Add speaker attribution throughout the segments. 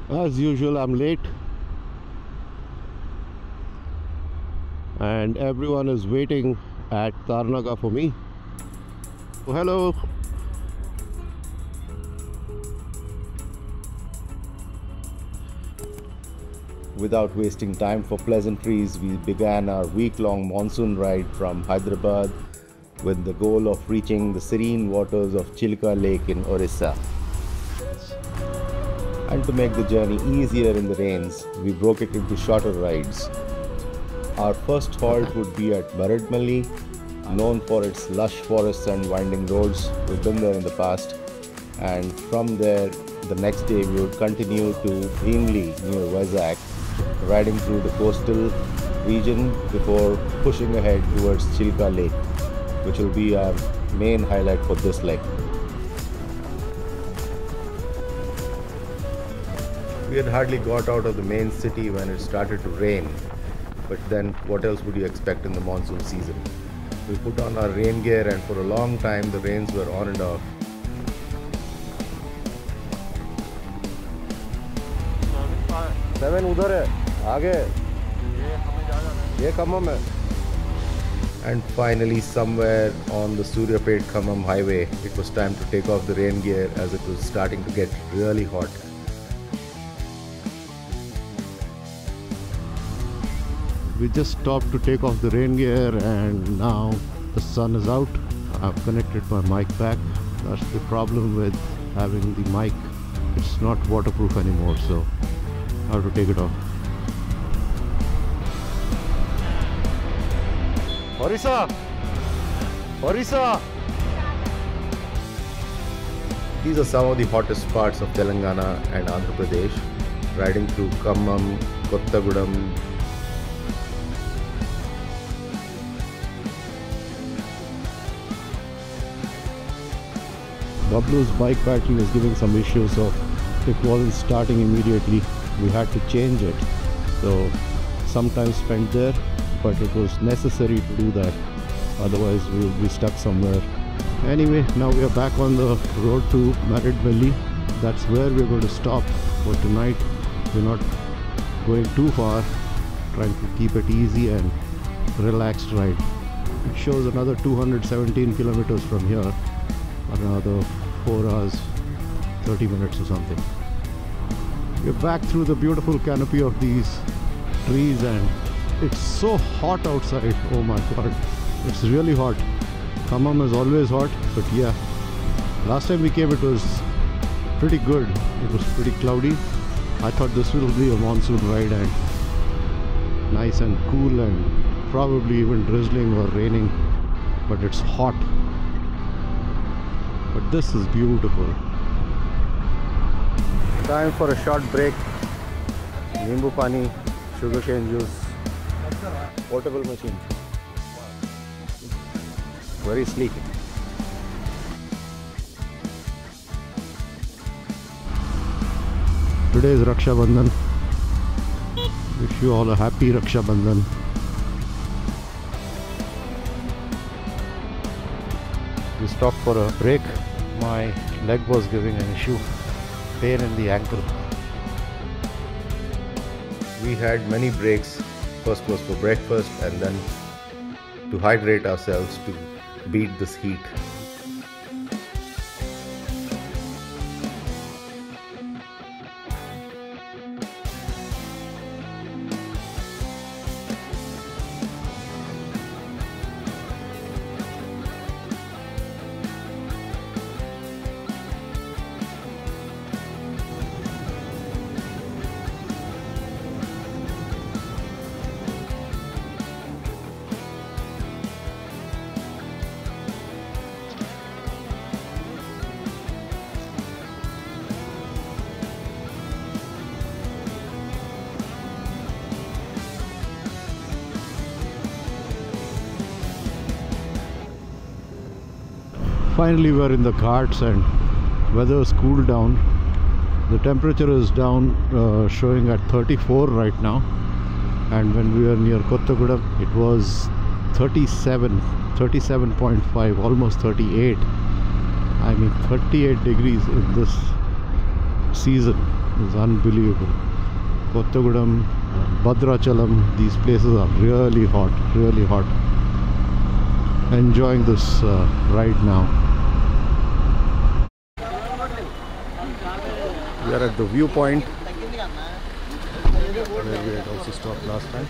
Speaker 1: As usual, I'm late and everyone is waiting at Tarnaga for me. Oh, hello. Without wasting time for pleasantries, we began our week-long monsoon ride from Hyderabad with the goal of reaching the serene waters of Chilka Lake in Orissa. And to make the journey easier in the rains, we broke it into shorter rides. Our first halt would be at Maradmalli, known for its lush forests and winding roads. We've been there in the past. And from there, the next day we would continue to Bhimli near Vizag, riding through the coastal region before pushing ahead towards Chilka Lake, which will be our main highlight for this leg. We had hardly got out of the main city when it started to rain, but then what else would you expect in the monsoon season? We put on our rain gear and for a long time the rains were on and off. Seven उधर है, आगे, ये खम्मम है. And finally, somewhere on the Suryapet Khammam highway, it was time to take off the rain gear as it was starting to get really hot. We just stopped to take off the rain gear and now the sun is out. I've connected my mic back. That's the problem with having the mic. It's not waterproof anymore, so I have to take it off. Orissa! Orissa! These are some of the hottest parts of Telangana and Andhra Pradesh. Riding through Khammam, Kottagudem. Bablu's bike battery was giving some issues, so it wasn't starting immediately. We had to change it. So some time spent there, but it was necessary to do that. Otherwise we would be stuck somewhere. Anyway, now we are back on the road to Maradmalli. That's where we're going to stop for tonight. We're not going too far, trying to keep it easy and relaxed ride. It shows another 217 kilometers from here, another 4 hours 30 minutes or something. We're back through the beautiful canopy of these trees and it's so hot outside. Oh my god, it's really hot. Khammam is always hot, but yeah, last time we came it was pretty good. It was pretty cloudy. I thought this will be a monsoon ride and nice and cool and probably even drizzling or raining, but it's hot. But this is beautiful. Time for a short break. Nimbu pani, sugarcane juice, portable machine. Very sleek. Today is Raksha Bandhan. Wish you all a happy Raksha Bandhan. We stopped for a break. My leg was giving an issue, pain in the ankle. We had many breaks. First was for breakfast and then to hydrate ourselves to beat this heat. Finally we are in the ghats and weather has cooled down. The temperature is down, showing at 34 right now, and when we were near Kottagudem it was 37.5, almost 38. I mean 38 degrees in this season. is unbelievable. Kottagudam, Bhadrachalam, these places are really hot, really hot. Enjoying this right now. We are at the viewpoint where we had also stopped last time.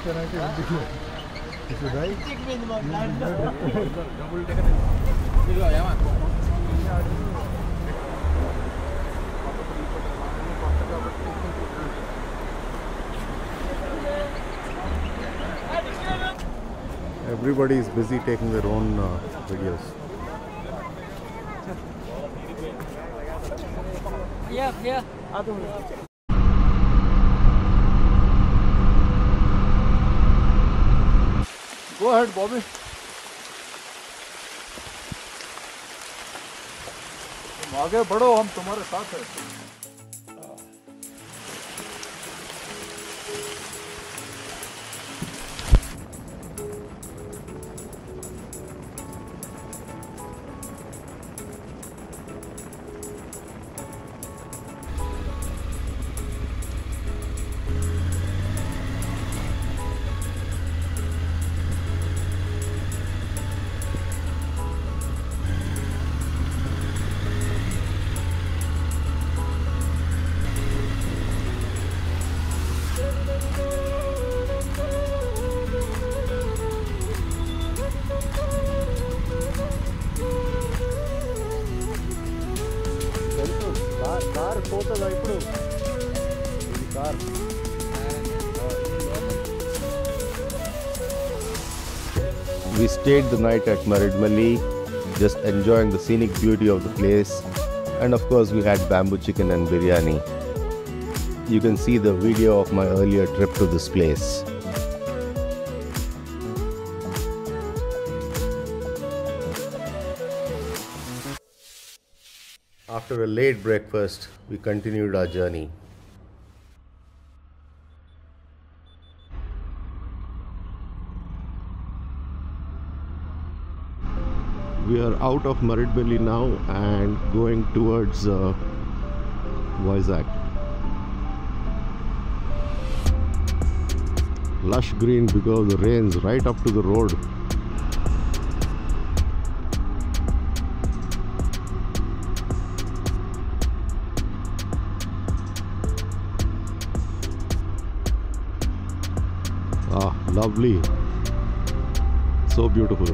Speaker 1: Everybody is busy taking their own videos.
Speaker 2: Yeah.
Speaker 1: Go ahead, Bobby.
Speaker 3: तुम आगे बढ़ो, हम तुम्हारे साथ हैं.
Speaker 1: We stayed the night at Maridmalli, just enjoying the scenic beauty of the place, and of course we had bamboo chicken and biryani. You can see the video of my earlier trip to this place. After a late breakfast, we continued our journey. We are out of Maridmalli now and going towards Vizag. Lush green because of the rains right up to the road. Ah, lovely. So beautiful.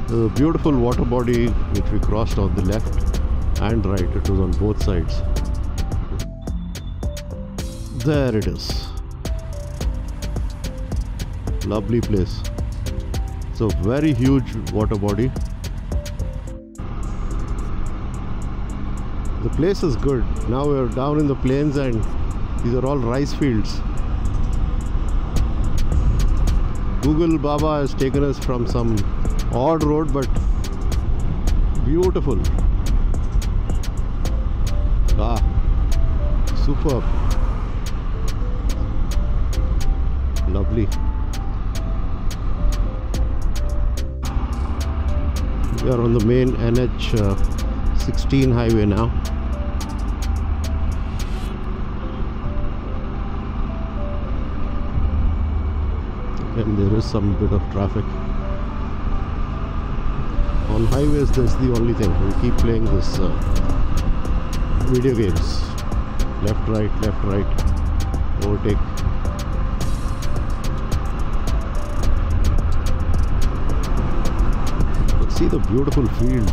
Speaker 1: The beautiful water body which we crossed on the left and right, it was on both sides. There it is. Lovely place. It's a very huge water body. The place is good. Now we are down in the plains and these are all rice fields. Google Baba has taken us from some odd road, but beautiful. Ah, superb. Lovely. We are on the main NH16 highway now. And there is some bit of traffic. On highways, that's the only thing. We keep playing this video games. Left, right, overtake. But see the beautiful fields.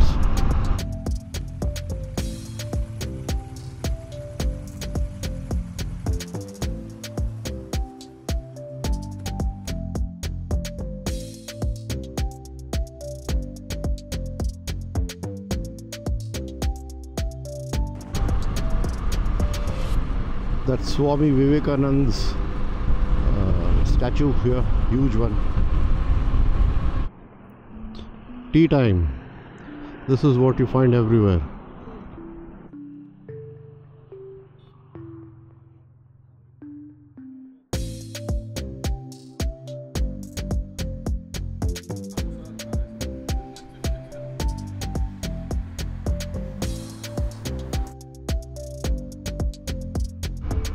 Speaker 1: That's Swami Vivekananda's statue here, huge one. Tea time. This is what you find everywhere.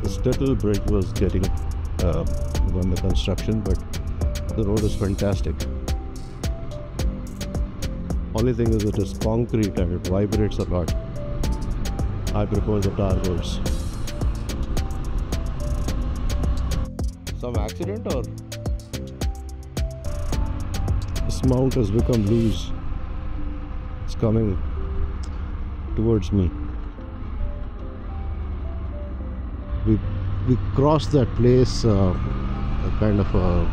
Speaker 1: This little bridge was getting under construction, but the road is fantastic. Only thing is it is concrete and it vibrates a lot. I prefer the tar roads. Some accident or? This mount has become loose. It's coming towards me. We crossed that place, a kind of a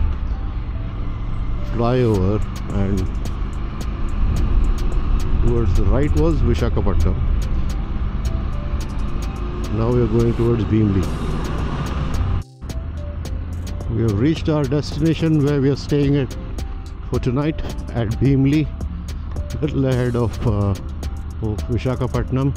Speaker 1: flyover, and towards the right was Visakhapatnam. Now we are going towards Bhimli. We have reached our destination where we are staying at for tonight at Bhimli, a little ahead of Visakhapatnam.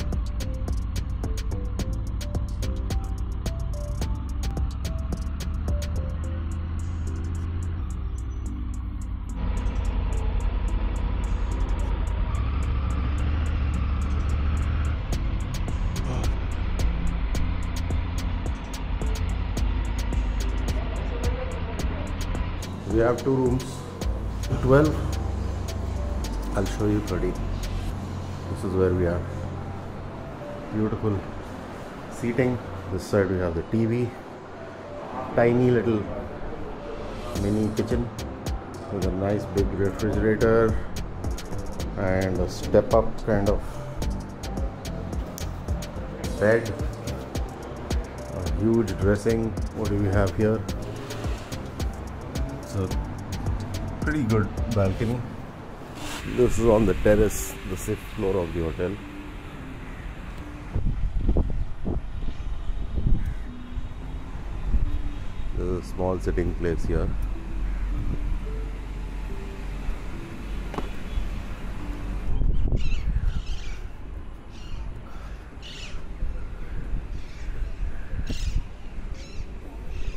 Speaker 1: We have 2 rooms, 12. I'll show you 30. This is where we are. Beautiful seating. This side we have the TV. Tiny little mini kitchen with a nice big refrigerator and a step up kind of bed. A huge dressing. What do we have here? A pretty good balcony. This is on the terrace, the 6th floor of the hotel. There's a small sitting place here.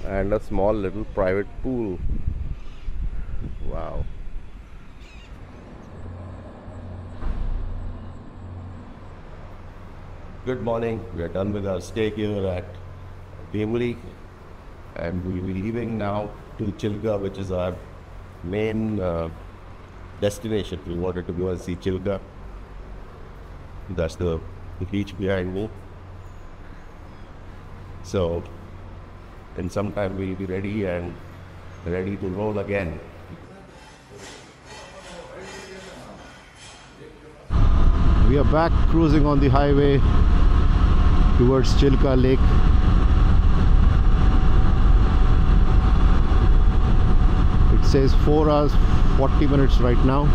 Speaker 1: And a small little private pool. Wow. Good morning. We are done with our stay here at Bhimli, and we will be leaving now to Chilka, which is our main destination. We wanted to go and see Chilka. That's the beach behind me. So in some time we'll be ready to roll again. We are back cruising on the highway towards Chilka Lake. It says 4 hours 40 minutes right now,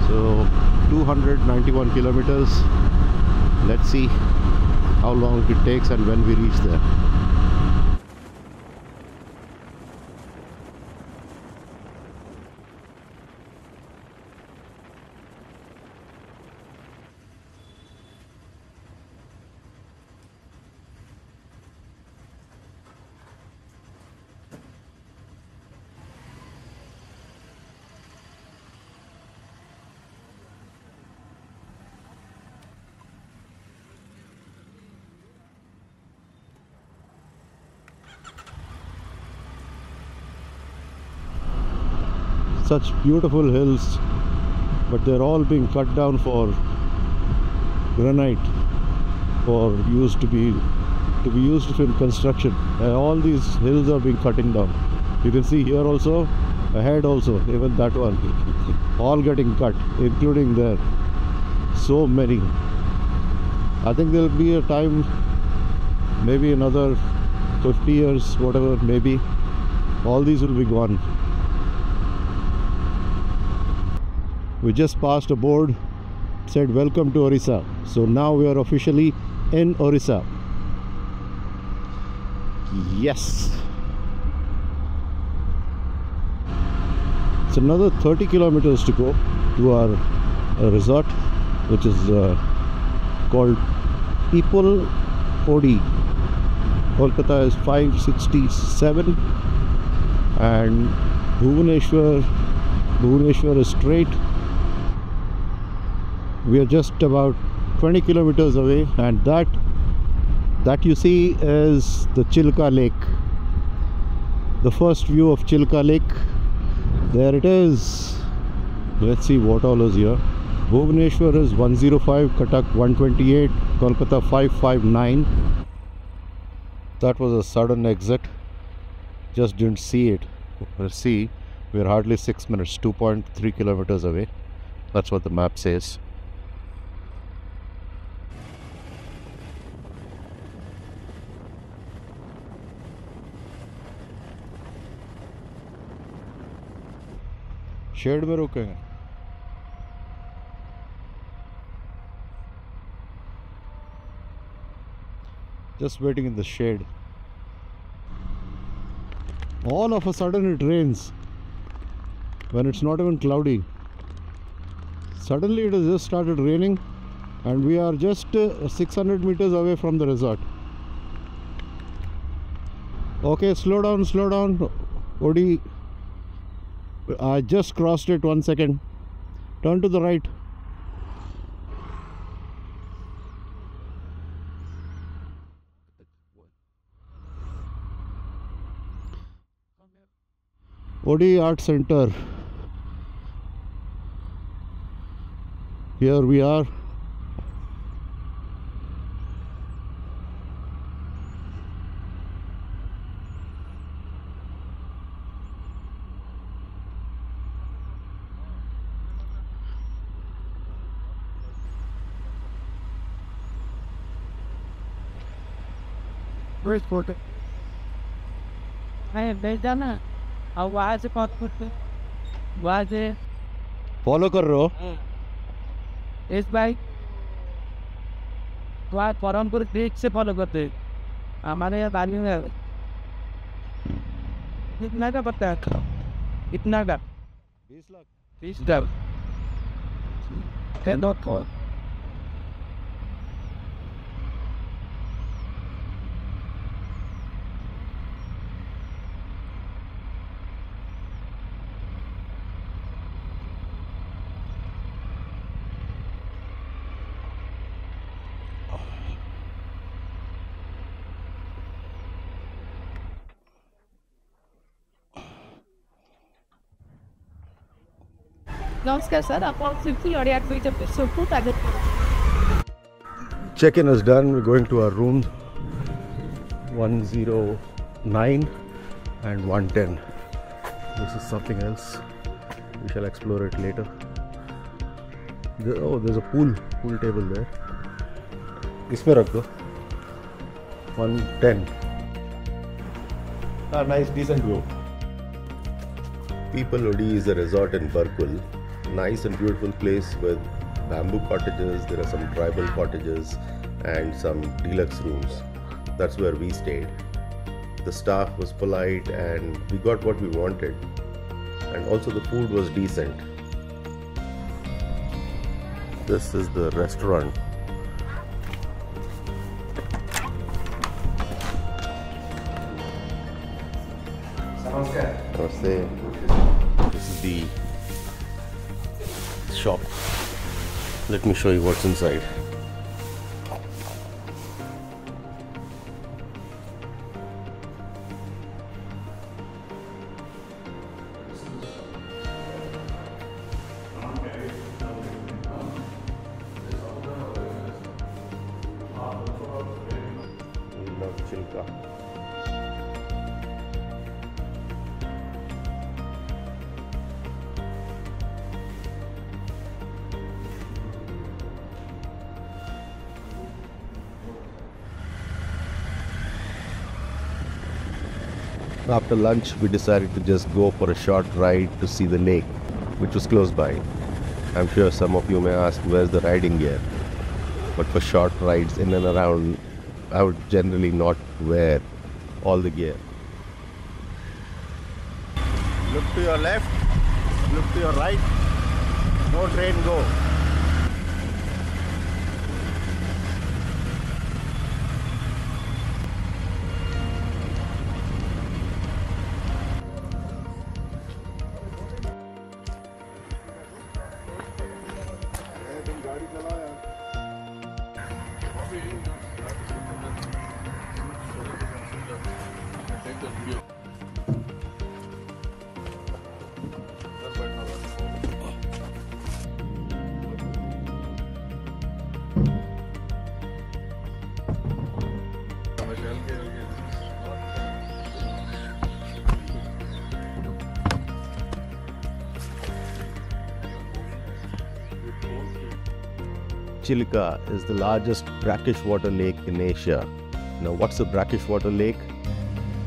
Speaker 1: so 291 kilometers. Let's see how long it takes and when we reach there. Such beautiful hills, but they're all being cut down for granite, for to be used in construction. All these hills are being cutting down. You can see here also, ahead also, even that one, all getting cut, including there. So many. I think there'll be a time, maybe another 50 years, whatever, maybe all these will be gone. We just passed a board, said welcome to Orissa. So now we are officially in Orissa. Yes. It's another 30 kilometers to go to our resort, which is called People Odi. Kolkata is 567 and Bhubaneswar is straight. We are just about 20 kilometers away, and that That you see is the Chilka Lake. The first view of Chilka Lake. There it is. Let's see what all is here. Bhubaneswar is 105, Cuttack 128, Kolkata 559. That was a sudden exit. Just didn't see it. Let's see. We're hardly 6 minutes, 2.3 kilometers away. That's what the map says. Shed में रुकेंगे. Just waiting in the shade. All of a sudden it rains when it's not even cloudy. Suddenly it has just started raining, and we are just 600 meters away from the resort. Okay, slow down, Odi. I just crossed it. 1 second. Turn to the right. Odi Art Center. Here we are.
Speaker 2: Where's Porter? I भेज देना. अब वहाँ से call करते. वहाँ से.
Speaker 1: Follow कर रहे हो?
Speaker 2: इस बाइक. वहाँ परमपुर ब्रिज से फॉलो करते. हमारे यहाँ बाली में. कितना का पता है? कितना का?
Speaker 1: 20 लाख.
Speaker 2: 20 लाख. है नॉट कॉल. नमस्कार सर, आप सिंपली और यार कोई जब सुपर ताकत.
Speaker 1: Check-in is done. We're going to our room 109 and 110. This is something else. We shall explore it later. Oh, there's a pool table there. इसमें रख दो. 110.
Speaker 4: Nice, decent view. People Odi is a resort in Barkul. Nice and beautiful place with bamboo cottages. There are some tribal cottages and some deluxe rooms. That's where we stayed. The staff was polite and we got what we wanted. And also the food was decent. This is the restaurant. Namaste. This is the shop. Let me show you what's inside. We love Chilka. After lunch, we decided to just go for a short ride to see the lake, which was close by. I'm sure some of you may ask, where's the riding gear? But for short rides in and around, I would generally not wear all the gear. Look to your left, look to your right, no train go. Chilka is the largest brackish water lake in Asia. Now, what's a brackish water lake?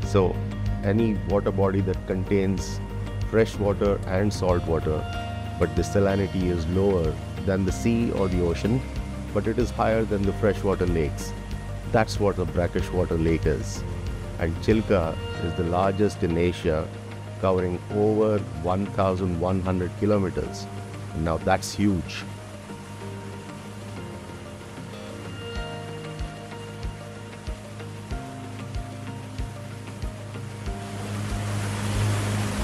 Speaker 4: So, any water body that contains fresh water and salt water, but the salinity is lower than the sea or the ocean, but it is higher than the freshwater lakes. That's what a brackish water lake is. And Chilka is the largest in Asia, covering over 1,100 kilometers. Now, that's huge.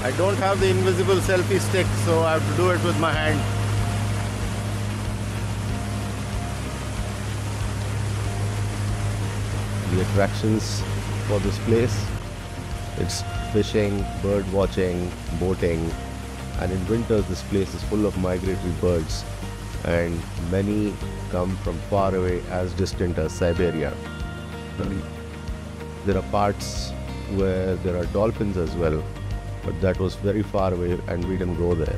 Speaker 4: I don't have the invisible selfie stick, so I have to do it with my hand. The attractions for this place, it's fishing, bird watching, boating, and in winters this place is full of migratory birds, and many come from far away, as distant as Siberia. There are parts where there are dolphins as well, but that was very far away and we didn't go there.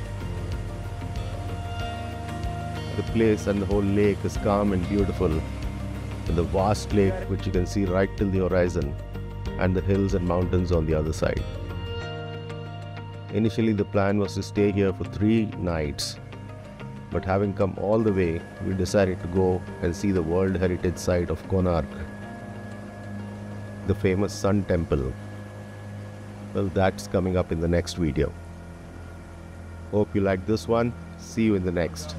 Speaker 4: The place and the whole lake is calm and beautiful, with the vast lake which you can see right till the horizon, and the hills and mountains on the other side. Initially the plan was to stay here for 3 nights, but having come all the way, we decided to go and see the World Heritage Site of Konark, the famous Sun Temple. Well, that's coming up in the next video. Hope you like this one. See you in the next.